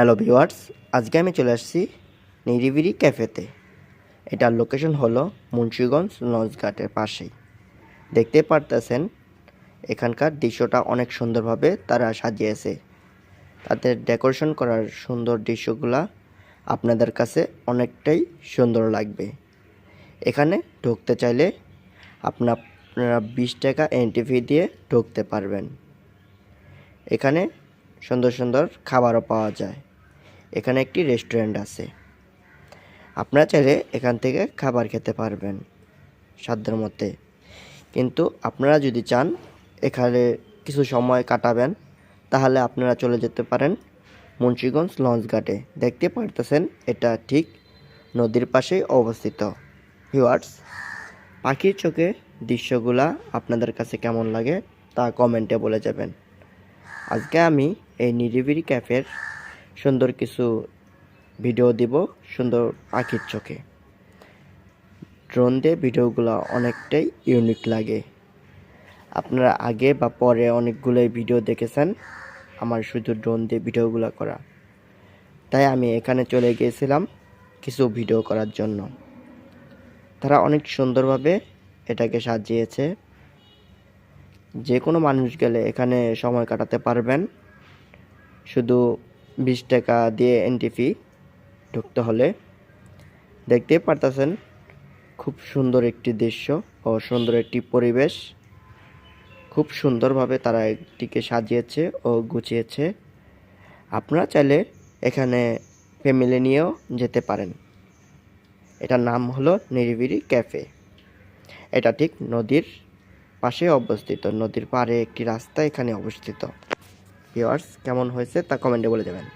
Hello viewers, আজকে আমি চলে আসছি নিরিবিলি ক্যাফেতে। এটার লোকেশন হলো মুন্সিগঞ্জ লঞ্চঘাটের পাশেই। দেখতে পারতেছেন এখানকার দৃশ্যটা অনেক সুন্দরভাবে তারা সাজিয়েছে। তাদের ডেকোরেশন করার সুন্দর দৃশ্যগুলা আপনাদের কাছে অনেকটাই সুন্দর লাগবে। এখানে ঢুকতে চাইলে আপনারা 20 টাকা এন্ট্রি ফি দিয়ে ঢুকতে পারবেন। এখানে সুন্দর সুন্দর খাবারও পাওয়া যায়। এখানে একটি রেস্টুরেন্ট আছে, আপনারা চাইলে এখান থেকে খাবার খেতে পারবেন সাধ্যের মধ্যে। কিন্তু আপনারা যদি চান এখানে কিছু সময় কাটাবেন, তাহলে আপনারা চলে যেতে পারেন মুন্সিগঞ্জ লঞ্চঘাটে। দেখতে পারতেছেন এটা ঠিক নদীর পাশেই অবস্থিত। ভিউয়ার্স, পাখির চোখে দৃশ্যগুলা আপনাদের কাছে কেমন লাগে তা কমেন্টে বলে যাবেন। আজকে আমি এই নিরিবিলি ক্যাফের সুন্দর কিছু ভিডিও দিব, সুন্দর পাখির চোখে। ড্রোন দিয়ে ভিডিওগুলো অনেকটাই ইউনিক লাগে। আপনারা আগে বা পরে অনেকগুলোই ভিডিও দেখেছেন আমার শুধু ড্রোন দিয়ে ভিডিওগুলো করা, তাই আমি এখানে চলে গিয়েছিলাম কিছু ভিডিও করার জন্য। তারা অনেক সুন্দরভাবে এটাকে সাজিয়েছে। যে কোনো মানুষ গেলে এখানে সময় কাটাতে পারবেন। শুধু 20 টাকা দিয়ে এন্ট্রি ফি ঢুকতে হলে। দেখতেই পারতেছেন খুব সুন্দর একটি দৃশ্য ও সুন্দর একটি পরিবেশ। খুব সুন্দরভাবে তারা এটিকে সাজিয়েছে ও গুছিয়েছে। আপনারা চাইলে এখানে ফ্যামিলি নিয়েও যেতে পারেন। এটার নাম হলো নিরিবিলি ক্যাফে। এটা ঠিক নদীর পাশে অবস্থিত, নদীর পাড়ে একটি রাস্তা এখানে অবস্থিত। ভিউয়ার্স, কেমন হয়েছে তা কমেন্টে বলে যাবেন।